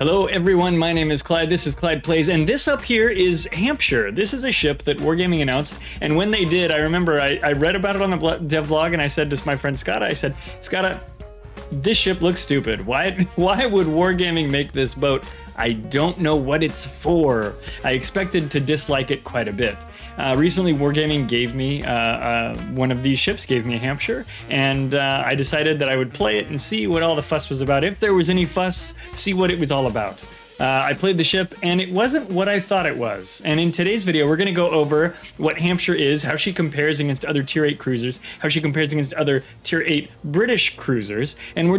Hello everyone, my name is Clyde, this is Clyde Plays, and this up here is Hampshire. This is a ship that Wargaming announced, and when they did, I remember I read about it on the dev blog, and I said to my friend Scotta, I said, Scotta, this ship looks stupid. Why would Wargaming make this boat? I don't know what it's for. I expected to dislike it quite a bit. Recently, Wargaming gave me one of these ships, gave me a Hampshire, and I decided that I would play it and see what all the fuss was about. If there was any fuss, see what it was all about. I played the ship, and it wasn't what I thought it was. And in today's video, we're going to go over what Hampshire is, how she compares against other Tier 8 cruisers, how she compares against other Tier 8 British cruisers. And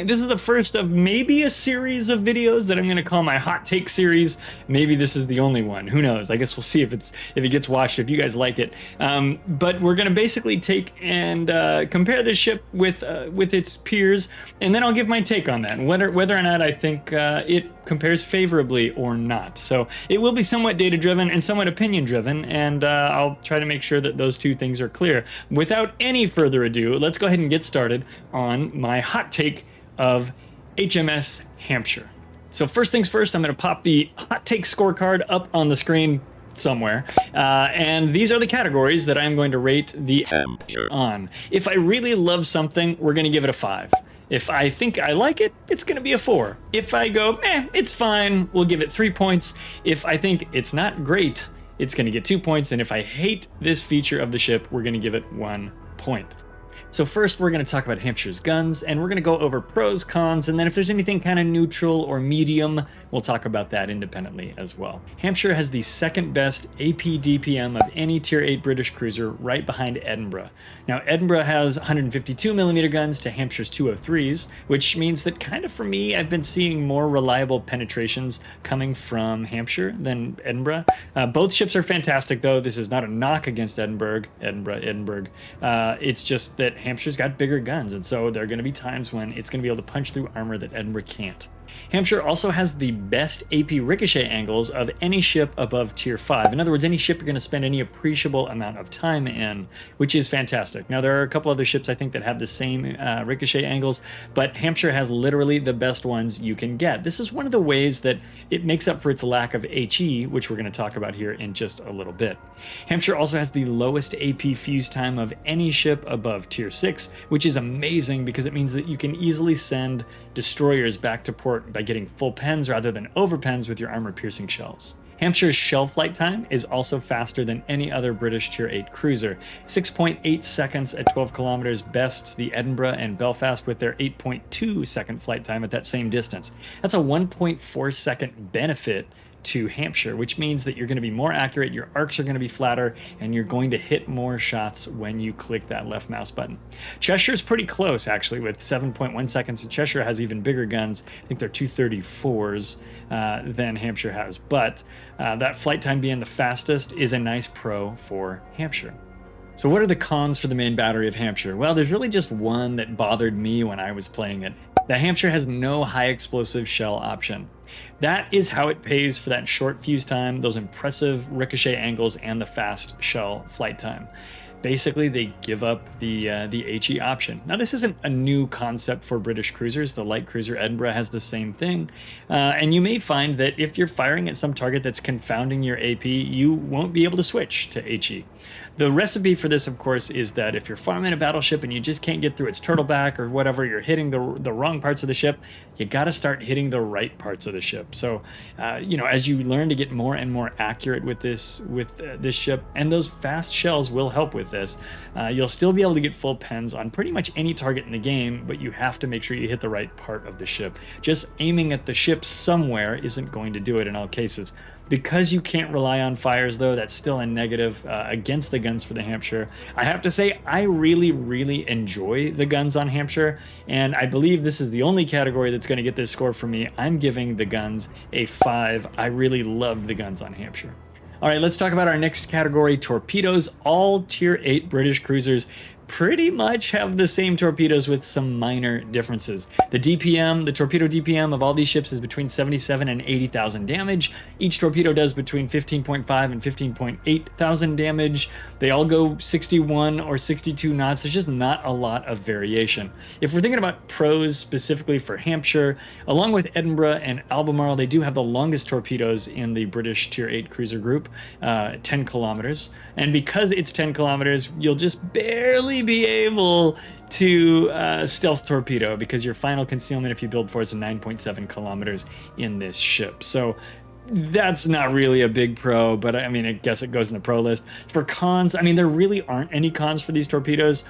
this is the first of maybe a series of videos that I'm going to call my hot take series. Maybe this is the only one. Who knows? I guess we'll see if it gets watched, if you guys like it. But we're going to basically take and compare this ship with its peers, and then I'll give my take on that, and whether or not I think it compares favorably or not. So it will be somewhat data driven and somewhat opinion driven, and I'll try to make sure that those two things are clear. Without any further ado, let's go ahead and get started on my hot take of HMS Hampshire. So first things first, I'm going to pop the hot take scorecard up on the screen somewhere, and these are the categories that I'm going to rate the Hampshire on. If I really love something, we're going to give it a 5. If I think I like it, it's going to be a 4. If I go, it's fine, we'll give it 3 points. If I think it's not great, it's going to get 2 points. And if I hate this feature of the ship, we're going to give it 1 point. So first, we're going to talk about Hampshire's guns, and we're going to go over pros, cons, and then if there's anything kind of neutral or medium, we'll talk about that independently as well. Hampshire has the second best AP DPM of any Tier 8 British cruiser, right behind Edinburgh. Now, Edinburgh has 152mm guns to Hampshire's 203s, which means that kind of for me, I've been seeing more reliable penetrations coming from Hampshire than Edinburgh. Both ships are fantastic, though. This is not a knock against Edinburgh. It's just that Hampshire's got bigger guns, and so there are going to be times when it's going to be able to punch through armor that Edinburgh can't. Hampshire also has the best AP ricochet angles of any ship above Tier 5. In other words, any ship you're going to spend any appreciable amount of time in, which is fantastic. Now, there are a couple other ships I think that have the same ricochet angles, but Hampshire has literally the best ones you can get. This is one of the ways that it makes up for its lack of HE, which we're going to talk about here in just a little bit. Hampshire also has the lowest AP fuse time of any ship above Tier 6, which is amazing because it means that you can easily send destroyers back to port by getting full pens rather than over pens with your armor-piercing shells. Hampshire's shell flight time is also faster than any other British Tier 8 cruiser. 6.8 seconds at 12 kilometers bests the Edinburgh and Belfast with their 8.2 second flight time at that same distance. That's a 1.4 second benefit to Hampshire, which means that you're going to be more accurate, your arcs are going to be flatter, and you're going to hit more shots when you click that left mouse button. Cheshire's pretty close, actually, with 7.1 seconds, and Cheshire has even bigger guns. I think they're 234s than Hampshire has, but that flight time being the fastest is a nice pro for Hampshire. So what are the cons for the main battery of Hampshire? Well, there's really just one that bothered me when I was playing it. The Hampshire has no high explosive shell option. That is how it pays for that short fuse time, those impressive ricochet angles, and the fast shell flight time. Basically, they give up the HE option. Now, this isn't a new concept for British cruisers. The light cruiser Edinburgh has the same thing. And you may find that if you're firing at some target that's confounding your AP, you won't be able to switch to HE. The recipe for this, of course, is that if you're farming a battleship and you just can't get through its turtleback or whatever, you're hitting the wrong parts of the ship, you got to start hitting the right parts of the ship. So, as you learn to get more and more accurate with this ship, and those fast shells will help with this, you'll still be able to get full pens on pretty much any target in the game, but you have to make sure you hit the right part of the ship. Just aiming at the ship somewhere isn't going to do it in all cases. Because you can't rely on fires, though, that's still a negative against the guns for the Hampshire. I have to say, I really, really enjoy the guns on Hampshire, and I believe this is the only category that's going to get this score from me. I'm giving the guns a 5. I really love the guns on Hampshire. All right, let's talk about our next category, torpedoes. All Tier 8 British cruisers pretty much have the same torpedoes with some minor differences. The DPM, the torpedo DPM of all these ships is between 77 and 80,000 damage. Each torpedo does between 15.5 and 15.8 thousand damage. They all go 61 or 62 knots. There's just not a lot of variation. If we're thinking about pros specifically for Hampshire, along with Edinburgh and Albemarle, they do have the longest torpedoes in the British Tier 8 cruiser group, 10 kilometers. And because it's 10 kilometers, you'll just barely be able to stealth torpedo, because your final concealment, if you build for it, is 9.7 kilometers in this ship. So that's not really a big pro, but I mean, I guess it goes in the pro list. For cons, I mean, there really aren't any cons for these torpedoes.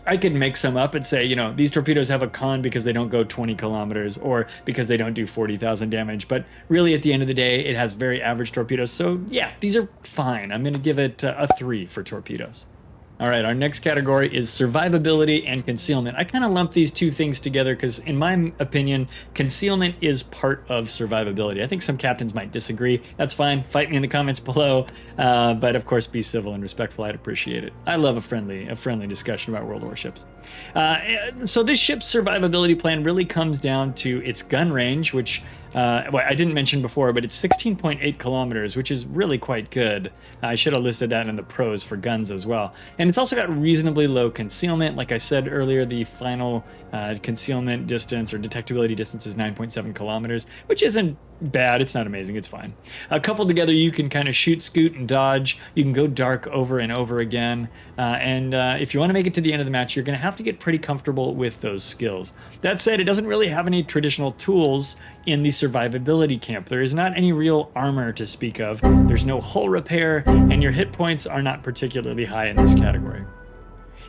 I could make some up and say, you know, these torpedoes have a con because they don't go 20 kilometers or because they don't do 40,000 damage. But really, at the end of the day, it has very average torpedoes. So yeah, these are fine. I'm going to give it a 3 for torpedoes. All right, our next category is survivability and concealment. I kind of lump these two things together because, in my opinion, concealment is part of survivability. I think some captains might disagree. That's fine. Fight me in the comments below. But of course, be civil and respectful. I'd appreciate it. I love a friendly discussion about World Warships. So this ship's survivability plan really comes down to its gun range, which well, I didn't mention before, but it's 16.8 kilometers, which is really quite good. I should have listed that in the pros for guns as well. And it's also got reasonably low concealment. Like I said earlier, the final concealment distance or detectability distance is 9.7 kilometers, which isn't bad. It's not amazing. It's fine. Coupled together, you can kind of shoot, scoot, and dodge. You can go dark over and over again. And if you want to make it to the end of the match, you're going to have to get pretty comfortable with those skills. That said, it doesn't really have any traditional tools in the survivability camp. There is not any real armor to speak of. There's no hull repair, and your hit points are not particularly high in this category.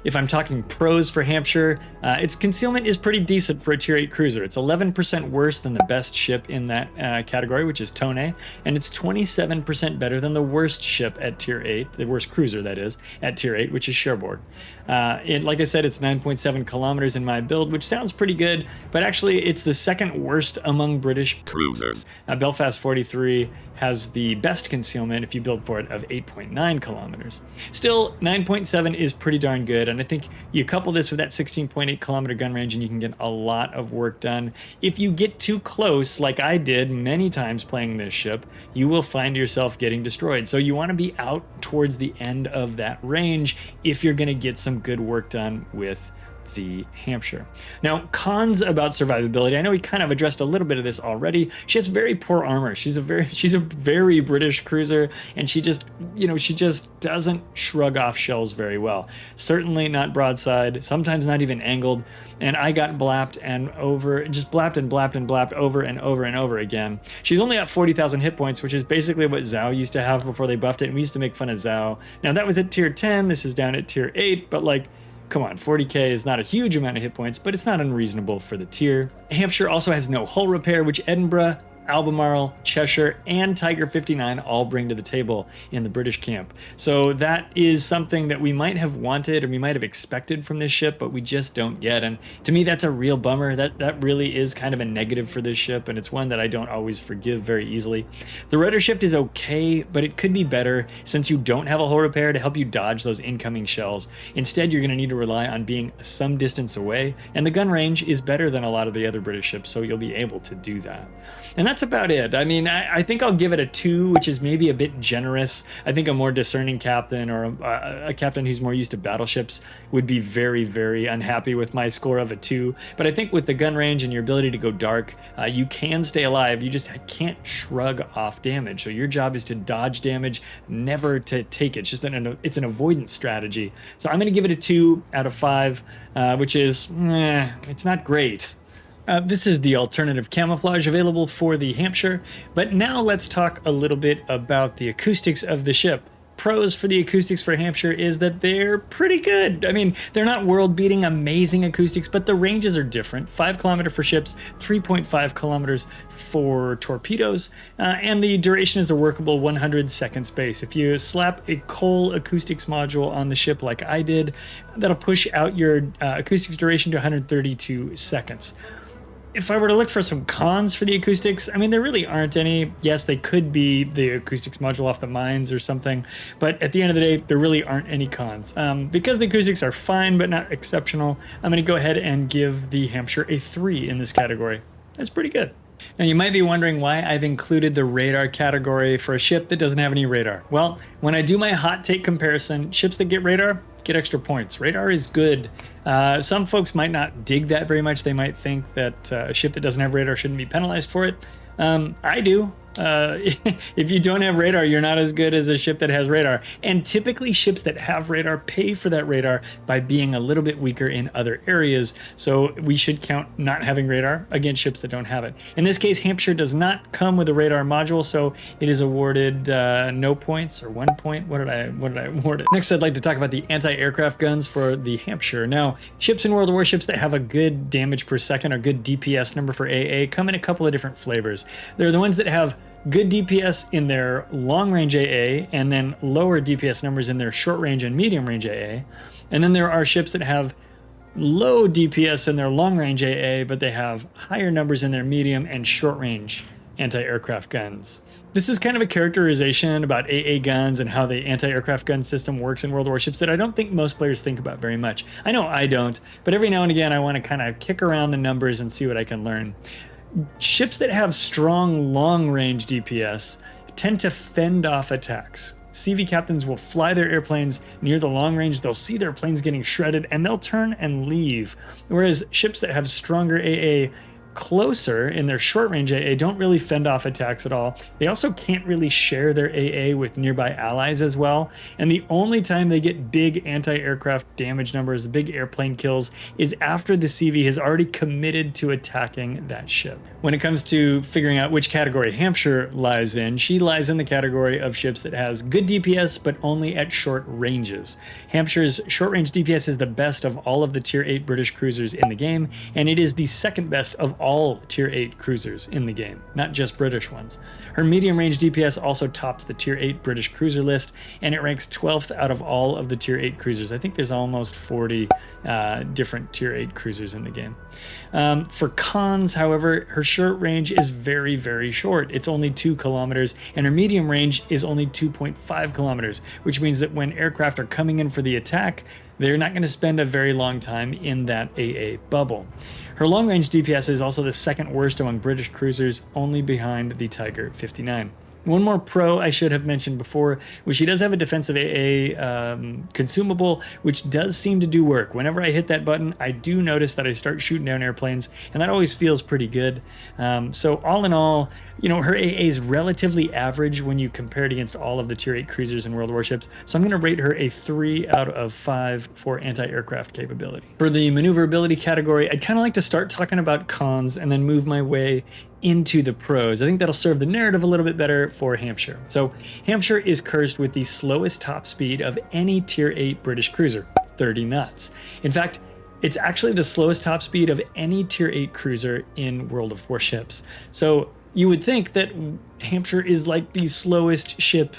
If I'm talking pros for Hampshire, its concealment is pretty decent for a Tier 8 cruiser. It's 11% worse than the best ship in that category, which is Tone, and it's 27% better than the worst ship at Tier 8, the worst cruiser, that is, at Tier 8, which is Cherbourg. Like I said, it's 9.7 kilometers in my build, which sounds pretty good, but actually it's the second worst among British cruisers. Belfast 43 has the best concealment, if you build for it, of 8.9 kilometers. Still, 9.7 is pretty darn good, and I think you couple this with that 16.8 kilometer gun range and you can get a lot of work done. If you get too close, like I did many times playing this ship, you will find yourself getting destroyed. So you want to be out towards the end of that range if you're going to get some good work done with the Hampshire. Now, cons about survivability. I know we kind of addressed a little bit of this already. She has very poor armor. She's a very British cruiser, and she just doesn't shrug off shells very well. Certainly not broadside, sometimes not even angled. And I got blapped and over over and over and over again. She's only got 40,000 hit points, which is basically what Zhao used to have before they buffed it. And we used to make fun of Zhao. Now that was at Tier 10. This is down at Tier 8, but like, come on, 40k is not a huge amount of hit points, but it's not unreasonable for the tier. Hampshire also has no hull repair, which Edinburgh, Albemarle, Cheshire, and Tiger 59 all bring to the table in the British camp. So that is something that we might have wanted or we might have expected from this ship, but we just don't get. And to me, that's a real bummer. That really is kind of a negative for this ship, and it's one that I don't always forgive very easily. The rudder shift is okay, but it could be better since you don't have a hull repair to help you dodge those incoming shells. Instead, you're going to need to rely on being some distance away, and the gun range is better than a lot of the other British ships, so you'll be able to do that. And that's about it. I mean, I think I'll give it a 2, which is maybe a bit generous. I think a more discerning captain or a captain who's more used to battleships would be very, very unhappy with my score of a 2. But I think with the gun range and your ability to go dark, you can stay alive. You just can't shrug off damage. So your job is to dodge damage, never to take it. It's an avoidance strategy. So I'm going to give it a 2 out of 5, which is, it's not great. This is the alternative camouflage available for the Hampshire, but now let's talk a little bit about the acoustics of the ship. Pros for the acoustics for Hampshire is that they're pretty good. I mean, they're not world-beating, amazing acoustics, but the ranges are different. 5 kilometer for ships, 3.5 kilometers for torpedoes, and the duration is a workable 100-second space. If you slap a coal acoustics module on the ship like I did, that'll push out your acoustics duration to 132 seconds. if I were to look for some cons for the acoustics, I mean, there really aren't any. Yes, they could be the acoustics module off the mines or something, but at the end of the day, there really aren't any cons. Because the acoustics are fine but not exceptional, I'm going to go ahead and give the Hampshire a 3 in this category. That's pretty good. Now, you might be wondering why I've included the radar category for a ship that doesn't have any radar. Well, when I do my hot take comparison, ships that get radar get extra points. Radar is good. Some folks might not dig that very much. They might think that a ship that doesn't have radar shouldn't be penalized for it. I do. If you don't have radar, you're not as good as a ship that has radar. And typically ships that have radar pay for that radar by being a little bit weaker in other areas. So we should count not having radar against ships that don't have it. In this case, Hampshire does not come with a radar module, so it is awarded no points or 1 point. What did I award it? Next, I'd like to talk about the anti-aircraft guns for the Hampshire. Now, ships in World of Warships that have a good damage per second or good DPS number for AA come in a couple of different flavors. They're the ones that have good DPS in their long range AA and then lower DPS numbers in their short range and medium range AA. And then there are ships that have low DPS in their long range AA, but they have higher numbers in their medium and short range anti-aircraft guns. This is kind of a characterization about AA guns and how the anti-aircraft gun system works in World of Warships that I don't think most players think about very much. I know I don't, but every now and again I want to kind of kick around the numbers and see what I can learn. Ships that have strong long-range DPS tend to fend off attacks. CV captains will fly their airplanes near the long range, they'll see their planes getting shredded, and they'll turn and leave. Whereas ships that have stronger AA closer in their short range AA don't really fend off attacks at all. They also can't really share their AA with nearby allies as well. And the only time they get big anti-aircraft damage numbers, big airplane kills, is after the CV has already committed to attacking that ship. When it comes to figuring out which category Hampshire lies in, she lies in the category of ships that has good DPS, but only at short ranges. Hampshire's short range DPS is the best of all of the Tier 8 British cruisers in the game, and it is the second best of all Tier 8 cruisers in the game, not just British ones. Her medium range DPS also tops the Tier 8 British cruiser list, and it ranks 12th out of all of the Tier 8 cruisers. I think there's almost 40 different Tier 8 cruisers in the game. For cons, however, her short range is very, very short. It's only 2 kilometers, and her medium range is only 2.5 kilometers, which means that when aircraft are coming in for the attack, they're not going to spend a very long time in that AA bubble. Her long-range DPS is also the second worst among British cruisers, only behind the Tiger 59. One more pro I should have mentioned before, which she does have a defensive AA consumable, which does seem to do work. Whenever I hit that button, I do notice that I start shooting down airplanes, and that always feels pretty good. So all in all, you know, her AA is relatively average when you compare it against all of the Tier 8 cruisers in World of Warships. So I'm going to rate her a 3 out of 5 for anti-aircraft capability. For the maneuverability category, I'd kind of like to start talking about cons and then move my way into the pros. I think that'll serve the narrative a little bit better for Hampshire. So Hampshire is cursed with the slowest top speed of any Tier 8 British cruiser, 30 knots. In fact, it's actually the slowest top speed of any Tier 8 cruiser in World of Warships. So you would think that Hampshire is like the slowest ship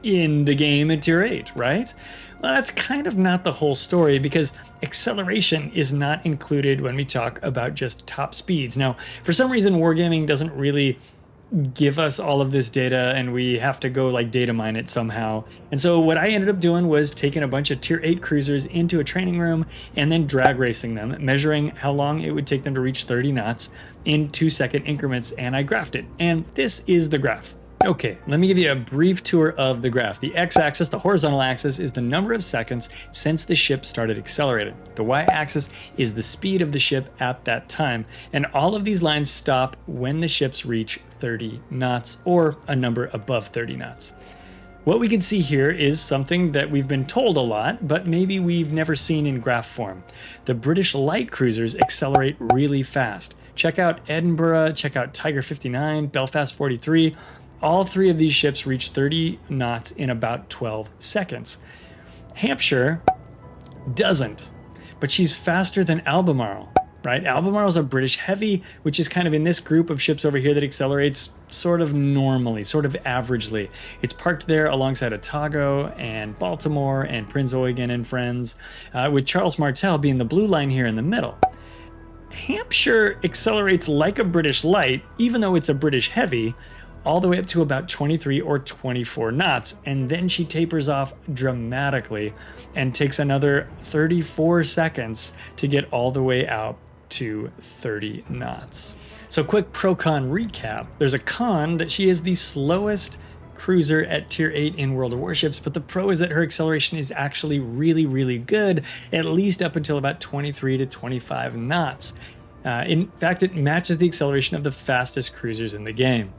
in the game at Tier 8, right? Well, that's kind of not the whole story, because acceleration is not included when we talk about just top speeds. Now, for some reason, Wargaming doesn't really give us all of this data, and we have to go like data mine it somehow. And so what I ended up doing was taking a bunch of Tier 8 cruisers into a training room and then drag racing them, measuring how long it would take them to reach 30 knots in 2-second increments, and I graphed it. And this is the graph. Okay, let me give you a brief tour of the graph. The x-axis, the horizontal axis, is the number of seconds since the ship started accelerating. The y-axis is the speed of the ship at that time. And all of these lines stop when the ships reach 30 knots or a number above 30 knots. What we can see here is something that we've been told a lot, but maybe we've never seen in graph form. The British light cruisers accelerate really fast. Check out Edinburgh, check out Tiger 59, Belfast 43. All 3 of these ships reach 30 knots in about 12 seconds. Hampshire doesn't, but she's faster than Albemarle, right? Albemarle is a British heavy, which is kind of in this group of ships over here that accelerates sort of normally, sort of averagely. It's parked there alongside Otago and Baltimore and Prince Eugen and friends, with Charles Martel being the blue line here in the middle. Hampshire accelerates like a British light, even though it's a British heavy, all the way up to about 23 or 24 knots, and then she tapers off dramatically and takes another 34 seconds to get all the way out to 30 knots. So quick pro-con recap. There's a con that she is the slowest cruiser at tier 8 in World of Warships, but the pro is that her acceleration is actually really, really good, at least up until about 23 to 25 knots. In fact, it matches the acceleration of the fastest cruisers in the game.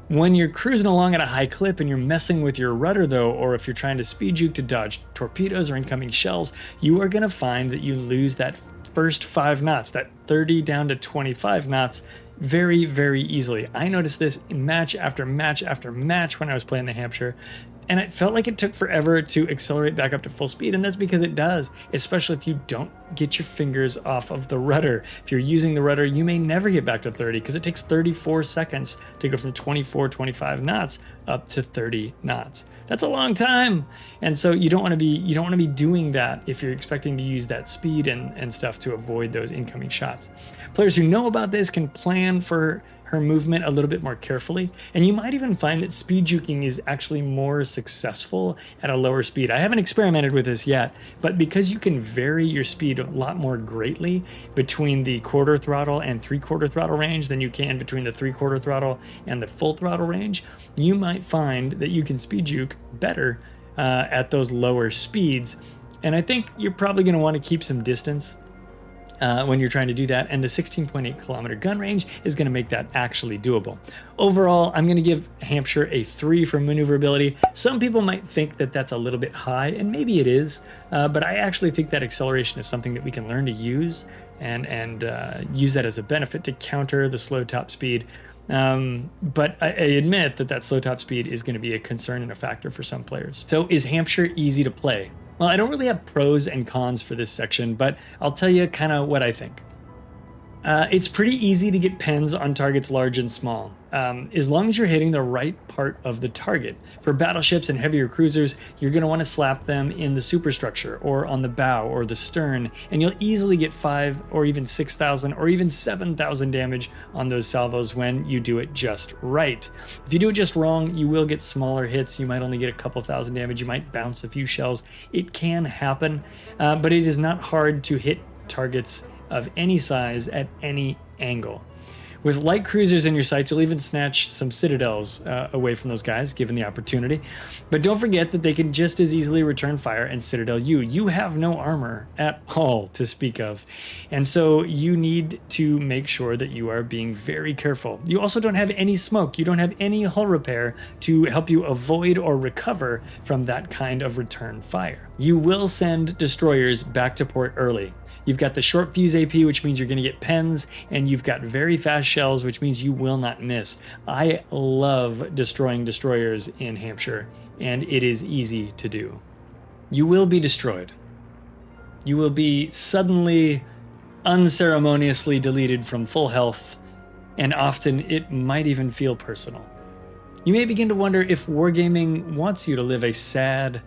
When you're cruising along at a high clip and you're messing with your rudder though, or if you're trying to speed juke to dodge torpedoes or incoming shells, you are going to find that you lose that first 5 knots, that 30 down to 25 knots, very, very easily. I noticed this in match after match after match when I was playing the Hampshire, and it felt like it took forever to accelerate back up to full speed, and that's because it does, especially if you don't get your fingers off of the rudder. If you're using the rudder, you may never get back to 30 because it takes 34 seconds to go from 24, 25 knots up to 30 knots. That's a long time, and so you don't want to be doing that if you're expecting to use that speed and stuff to avoid those incoming shots. Players who know about this can plan for her movement a little bit more carefully, and you might even find that speed juking is actually more successful at a lower speed. I haven't experimented with this yet, but because you can vary your speed a lot more greatly between the quarter throttle and 3/4 throttle range than you can between the 3/4 throttle and the full throttle range, you might find that you can speed juke better at those lower speeds. And I think you're probably going to want to keep some distance when you're trying to do that, and the 16.8 kilometer gun range is going to make that actually doable. Overall, I'm going to give Hampshire a 3 for maneuverability. Some people might think that that's a little bit high, and maybe it is, but I actually think that acceleration is something that we can learn to use and use that as a benefit to counter the slow top speed. But I admit that slow top speed is going to be a concern and a factor for some players. So is Hampshire easy to play? Well, I don't really have pros and cons for this section, but I'll tell you kind of what I think. It's pretty easy to get pens on targets large and small, as long as you're hitting the right part of the target. For battleships and heavier cruisers, you're going to want to slap them in the superstructure or on the bow or the stern, and you'll easily get 5 or even 6,000 or even 7,000 damage on those salvos when you do it just right. If you do it just wrong, you will get smaller hits. You might only get a couple thousand damage. You might bounce a few shells. It can happen, but it is not hard to hit targets of any size at any angle. With light cruisers in your sights, you'll even snatch some citadels away from those guys, given the opportunity. But don't forget that they can just as easily return fire and citadel you. You have no armor at all to speak of. And so you need to make sure that you are being very careful. You also don't have any smoke. You don't have any hull repair to help you avoid or recover from that kind of return fire. You will send destroyers back to port early. You've got the short fuse AP, which means you're going to get pens, and you've got very fast shells, which means you will not miss. I love destroying destroyers in Hampshire, and it is easy to do. You will be destroyed. You will be suddenly, unceremoniously deleted from full health, and often it might even feel personal. You may begin to wonder if Wargaming wants you to live a sad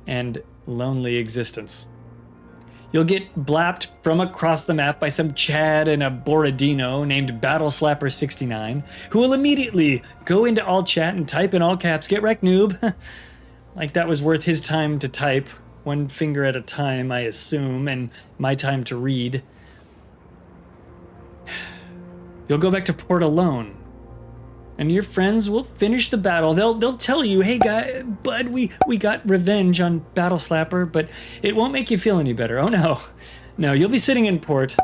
and lonely existence. You'll get blapped from across the map by some Chad in a Borodino named Battleslapper69, who will immediately go into all chat and type in all caps, "Get wrecked, noob." Like that was worth his time to type, one finger at a time, I assume, and my time to read. You'll go back to port alone, and your friends will finish the battle. They'll tell you, "Hey guy, bud, we got revenge on Battleslapper," but it won't make you feel any better. Oh no. No, you'll be sitting in port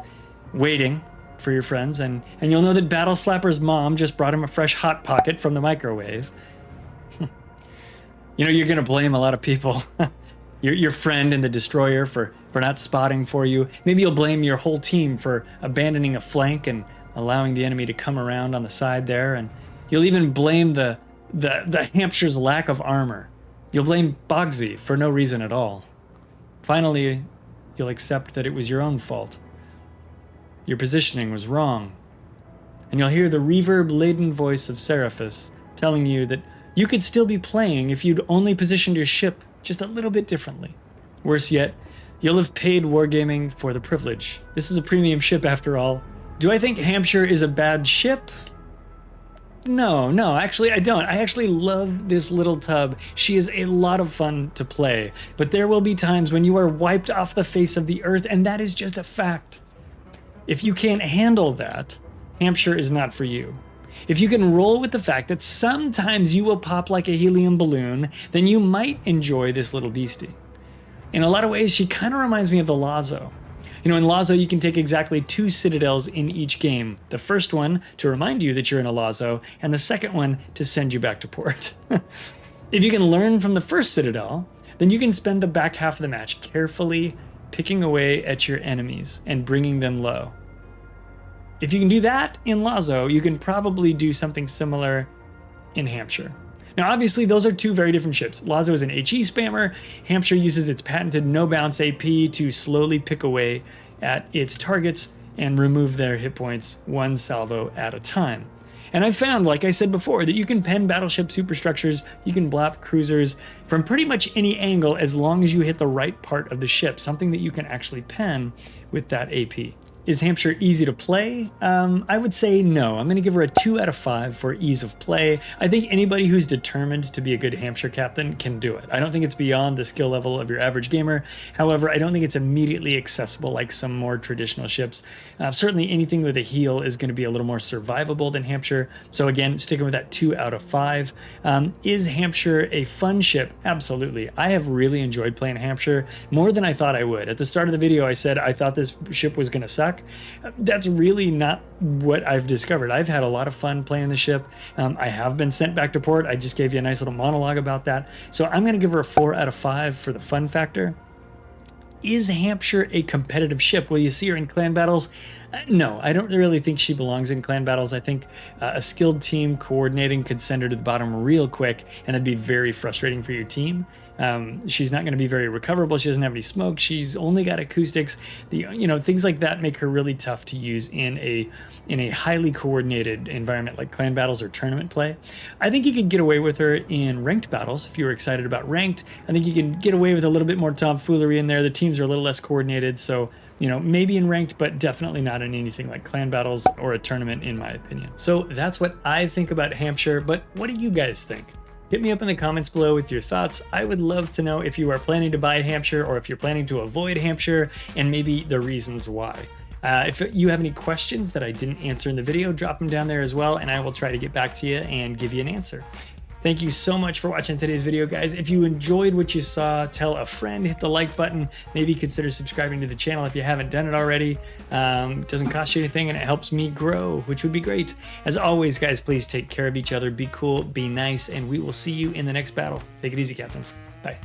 waiting for your friends, and you'll know that Battleslapper's mom just brought him a fresh Hot Pocket from the microwave. You know, you're gonna blame a lot of people. Your friend in the destroyer for not spotting for you. Maybe you'll blame your whole team for abandoning a flank and allowing the enemy to come around on the side there, and you'll even blame the Hampshire's lack of armor. You'll blame Bogsy for no reason at all. Finally, you'll accept that it was your own fault. Your positioning was wrong. And you'll hear the reverb-laden voice of Seraphis telling you that you could still be playing if you'd only positioned your ship just a little bit differently. Worse yet, You'll have paid Wargaming for the privilege. This is a premium ship after all. Do I think Hampshire is a bad ship? No, actually I don't. I actually love this little tub. She is a lot of fun to play, but there will be times when you are wiped off the face of the earth, and that is just a fact. If you can't handle that, Hampshire is not for you. If you can roll with the fact that sometimes you will pop like a helium balloon, then you might enjoy this little beastie. In a lot of ways, she kind of reminds me of the Lazo. You know, in Lazo, you can take exactly 2 citadels in each game. The first one to remind you that you're in a Lazo, and the second one to send you back to port. If you can learn from the first citadel, then you can spend the back half of the match carefully picking away at your enemies and bringing them low. If you can do that in Lazo, you can probably do something similar in Hampshire. Now, obviously, those are 2 very different ships. Lazo is an HE spammer. Hampshire uses its patented no-bounce AP to slowly pick away at its targets and remove their hit points 1 salvo at a time. And I've found, like I said before, that you can pen battleship superstructures, you can blap cruisers from pretty much any angle as long as you hit the right part of the ship, something that you can actually pen with that AP. Is Hampshire easy to play? I would say no. I'm going to give her a 2 out of 5 for ease of play. I think anybody who's determined to be a good Hampshire captain can do it. I don't think it's beyond the skill level of your average gamer. However, I don't think it's immediately accessible like some more traditional ships. Certainly anything with a heel is going to be a little more survivable than Hampshire. So again, sticking with that 2 out of 5. Is Hampshire a fun ship? Absolutely. I have really enjoyed playing Hampshire more than I thought I would. At the start of the video, I said I thought this ship was going to suck. That's really not what I've discovered. I've had a lot of fun playing the ship. I have been sent back to port. I just gave you a nice little monologue about that. So I'm going to give her a 4 out of 5 for the fun factor. Is Hampshire a competitive ship? Will you see her in clan battles? No, I don't really think she belongs in clan battles. I think a skilled team coordinating could send her to the bottom real quick, and it'd be very frustrating for your team. She's not going to be very recoverable. She doesn't have any smoke. She's only got acoustics. Things like that make her really tough to use in a highly coordinated environment like clan battles or tournament play. I think you could get away with her in ranked battles if you were excited about ranked. I think you can get away with a little bit more tomfoolery in there. The teams are a little less coordinated, so maybe in ranked, but definitely not in anything like clan battles or a tournament, in my opinion. So that's what I think about Hampshire, but what do you guys think? Hit me up in the comments below with your thoughts. I would love to know if you are planning to buy Hampshire or if you're planning to avoid Hampshire, and maybe the reasons why. If you have any questions that I didn't answer in the video, drop them down there as well, and I will try to get back to you and give you an answer. Thank you so much for watching today's video, guys. If you enjoyed what you saw, tell a friend, hit the like button, maybe consider subscribing to the channel if you haven't done it already. It doesn't cost you anything and it helps me grow, which would be great. As always, guys, please take care of each other, be cool, be nice, and we will see you in the next battle. Take it easy, captains. Bye.